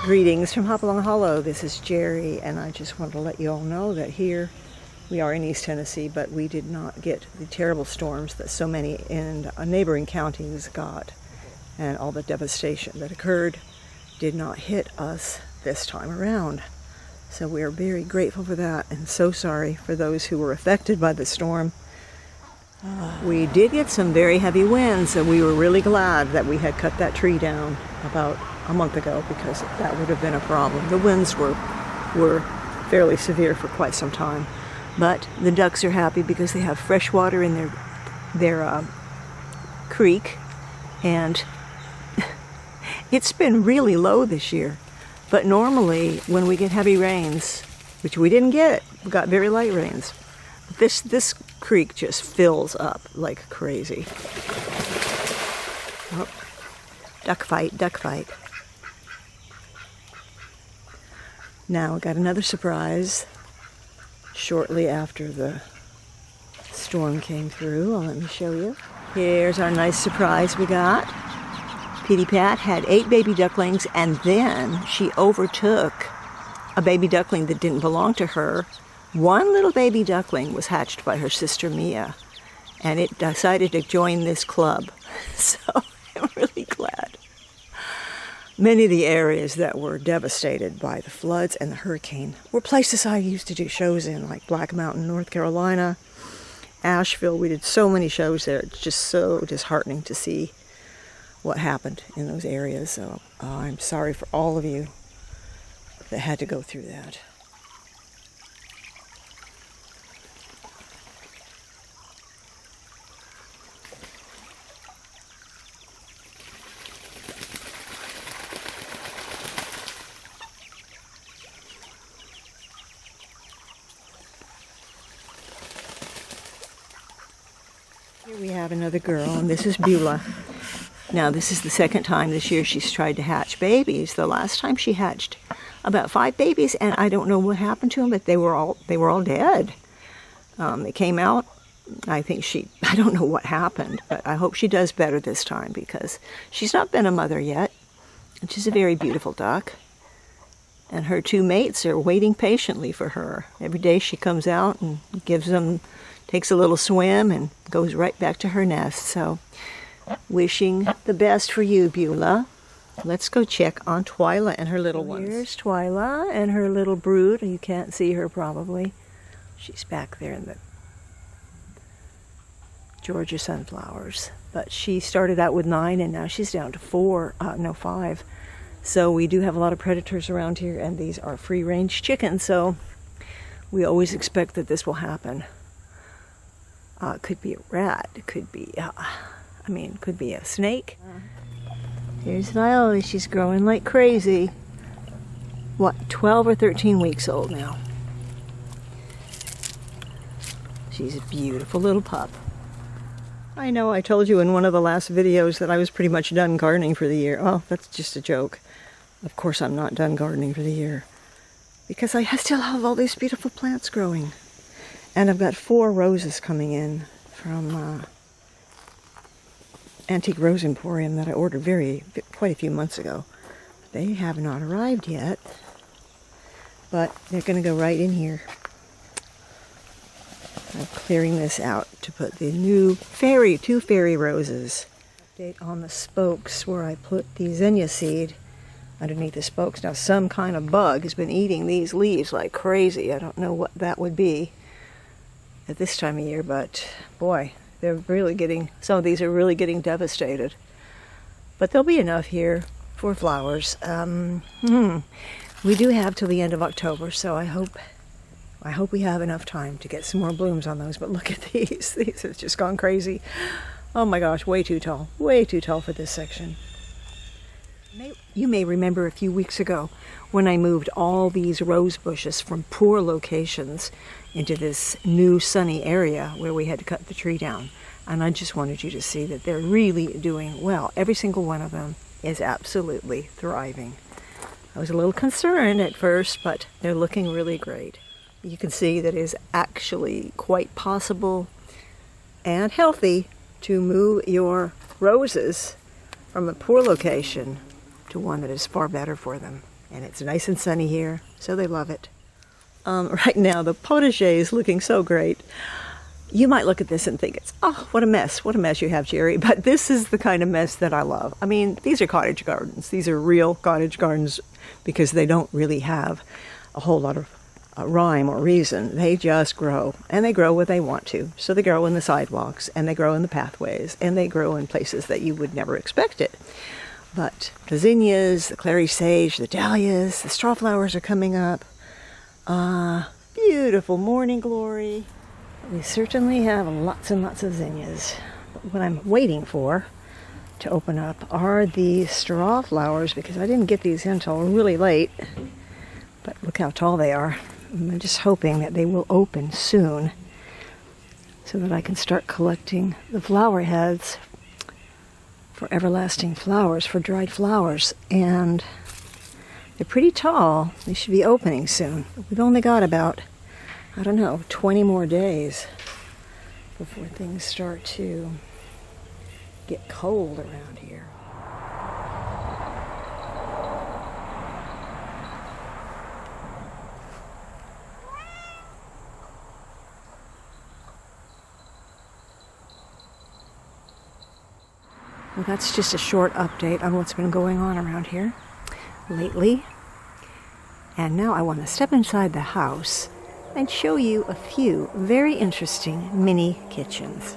Greetings from Hopalong Hollow. This is Jerry, and I just wanted to let you all know that here we are in East Tennessee, but we did not get the terrible storms that so many in neighboring counties got, and all the devastation that occurred did not hit us this time around. So we are very grateful for that, and so sorry for those who were affected by the storm. We did get some very heavy winds, and we were really glad that we had cut that tree down about a month ago, because that would have been a problem. The winds were fairly severe for quite some time, but the ducks are happy because they have fresh water in their creek, and it's been really low this year. But normally when we get heavy rains, which we didn't get, we got very light rains, this creek just fills up like crazy. Oh, duck fight, duck fight. Now, I got another surprise shortly after the storm came through. Well, let me show you. Here's our nice surprise we got. Petey Pat had 8 baby ducklings, and then she overtook a baby duckling that didn't belong to her. One little baby duckling was hatched by her sister Mia, and it decided to join this club. So I'm really glad. Many of the areas that were devastated by the floods and the hurricane were places I used to do shows in, like Black Mountain, North Carolina, Asheville. We did so many shows there. It's just so disheartening to see what happened in those areas. So I'm sorry for all of you that had to go through that. Here we have another girl, and this is Beulah. Now, this is the second time this year she's tried to hatch babies. The last time she hatched about 5 babies, and I don't know what happened to them, but they were all dead. They came out. I don't know what happened, but I hope she does better this time, because she's not been a mother yet, and she's a very beautiful duck. And her 2 mates are waiting patiently for her. Every day she comes out and takes a little swim and goes right back to her nest. So, wishing the best for you, Beulah. Let's go check on Twyla and her little ones. Here's Twyla and her little brood. You can't see her probably. She's back there in the Georgia sunflowers. But she started out with 9, and now she's down to 5. So we do have a lot of predators around here, and these are free-range chickens, so we always expect that this will happen. It could be a rat, it could be, could be a snake. Here's Viola, she's growing like crazy. 12 or 13 weeks old now. She's a beautiful little pup. I know I told you in one of the last videos that I was pretty much done gardening for the year. Oh, that's just a joke. Of course I'm not done gardening for the year, because I still have all these beautiful plants growing. And I've got 4 roses coming in from Antique Rose Emporium that I ordered quite a few months ago. They have not arrived yet, but they're going to go right in here. I'm clearing this out to put the new 2 fairy roses. Update on the spokes where I put the zinnia seed underneath the spokes. Now, some kind of bug has been eating these leaves like crazy. I don't know what that would be at this time of year, but boy, some of these are really getting devastated. But there'll be enough here for flowers. We do have till the end of October, so I hope we have enough time to get some more blooms on those. But look at these. These have just gone crazy. Oh my gosh, way too tall. Way too tall for this section. You may remember a few weeks ago when I moved all these rose bushes from poor locations into this new sunny area where we had to cut the tree down. And I just wanted you to see that they're really doing well. Every single one of them is absolutely thriving. I was a little concerned at first, but they're looking really great. You can see that it is actually quite possible and healthy to move your roses from a poor location to one that is far better for them. And it's nice and sunny here, so they love it. Right now, the potager is looking so great. You might look at this and think, oh, what a mess you have, Jerry. But this is the kind of mess that I love. I mean, these are cottage gardens. These are real cottage gardens because they don't really have a whole lot of rhyme or reason. They just grow, and they grow where they want to. So they grow in the sidewalks, and they grow in the pathways, and they grow in places that you would never expect it. But the zinnias, the clary sage, the dahlias, the straw flowers are coming up. Beautiful morning glory. We certainly have lots and lots of zinnias. But what I'm waiting for to open up are the straw flowers, because I didn't get these until really late. But look how tall they are. I'm just hoping that they will open soon so that I can start collecting the flower heads for everlasting flowers, for dried flowers. And they're pretty tall. They should be opening soon. We've only got about, 20 more days before things start to get cold around here. Well, that's just a short update on what's been going on around here lately. And now I want to step inside the house and show you a few very interesting mini kitchens.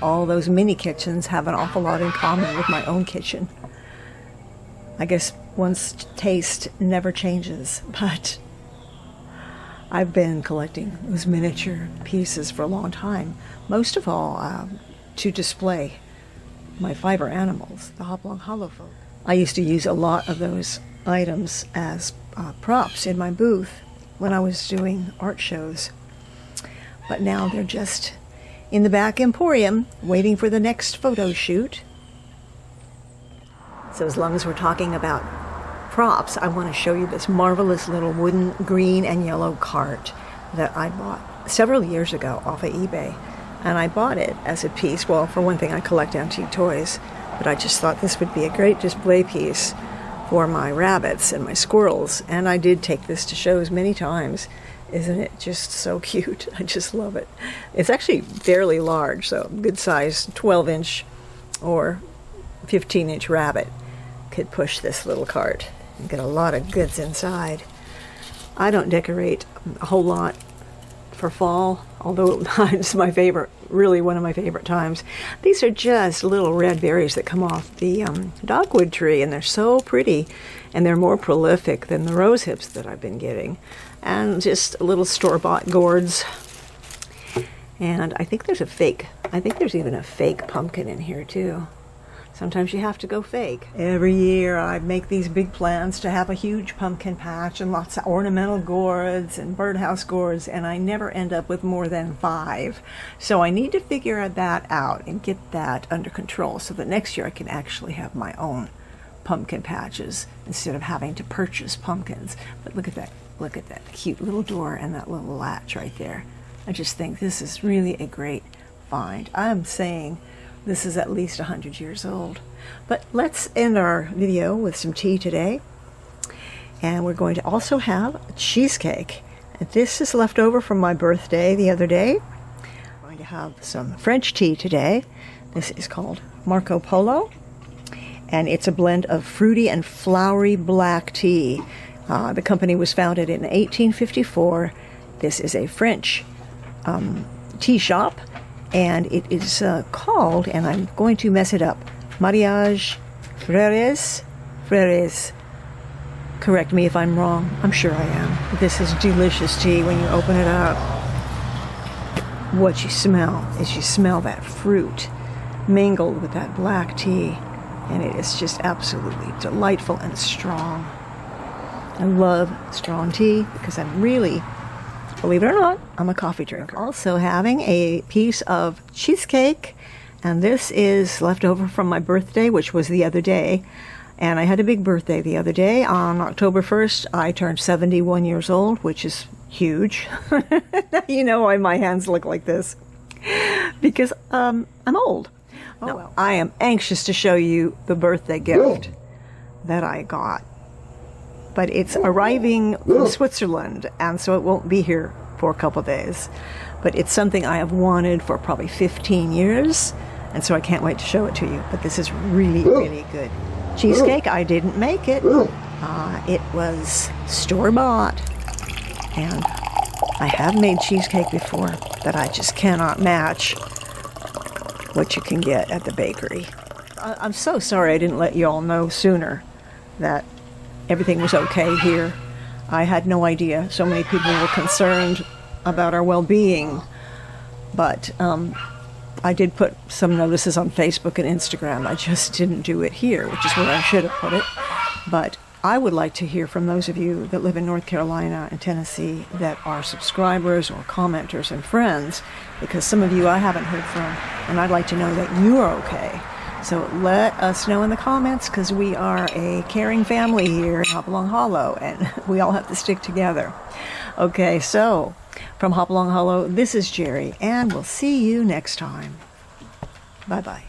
all those mini kitchens have an awful lot in common with my own kitchen. I guess one's taste never changes, but I've been collecting those miniature pieces for a long time, most of all to display my fiber animals, the Hopalong Hollow folk. I used to use a lot of those items as props in my booth when I was doing art shows, but now they're just in the back emporium waiting for the next photo shoot. So as long as we're talking about props, I want to show you this marvelous little wooden green and yellow cart that I bought several years ago off of eBay. And I bought it as a piece. Well, for one thing, I collect antique toys, but I just thought this would be a great display piece for my rabbits and my squirrels. And I did take this to shows many times. Isn't it just so cute? I just love it. It's actually fairly large, so good size 12-inch or 15-inch rabbit could push this little cart and get a lot of goods inside. I don't decorate a whole lot for fall, although it's my favorite, really one of my favorite times. These are just little red berries that come off the dogwood tree, and they're so pretty, and they're more prolific than the rose hips that I've been getting. And just little store-bought gourds. And I think there's even a fake pumpkin in here too. Sometimes you have to go fake. Every year I make these big plans to have a huge pumpkin patch and lots of ornamental gourds and birdhouse gourds, and I never end up with more than 5. So I need to figure that out and get that under control so that next year I can actually have my own pumpkin patches instead of having to purchase pumpkins. But look at that. Look at that cute little door and that little latch right there. I just think this is really a great find. I'm saying this is at least 100 years old. But let's end our video with some tea today. And we're going to also have a cheesecake. And this is left over from my birthday the other day. We're going to have some French tea today. This is called Marco Polo. And it's a blend of fruity and flowery black tea. The company was founded in 1854. This is a French tea shop. And it is called, and I'm going to mess it up, Mariage Frères. Correct me if I'm wrong. I'm sure I am. This is delicious tea when you open it up. What you smell is that fruit mingled with that black tea. And it is just absolutely delightful and strong. I love strong tea because I'm really, believe it or not, I'm a coffee drinker. Also having a piece of cheesecake, and this is left over from my birthday, which was the other day. And I had a big birthday the other day. On October 1st, I turned 71 years old, which is huge. You know why my hands look like this. Because I'm old. Oh, well. I am anxious to show you the birthday gift that I got. But it's arriving from Switzerland, and so it won't be here for a couple days. But it's something I have wanted for probably 15 years, and so I can't wait to show it to you. But this is really, really good. Cheesecake, I didn't make it. It was store-bought, and I have made cheesecake before that I just cannot match what you can get at the bakery. I'm so sorry I didn't let you all know sooner that everything was okay here. I had no idea so many people were concerned about our well-being, but I did put some notices on Facebook and Instagram. I just didn't do it here, which is where I should have put it. But I would like to hear from those of you that live in North Carolina and Tennessee that are subscribers or commenters and friends, because some of you I haven't heard from, and I'd like to know that you are okay. So let us know in the comments, because we are a caring family here in Hopalong Hollow, and we all have to stick together. Okay, so from Hopalong Hollow, this is Jerry, and we'll see you next time. Bye-bye.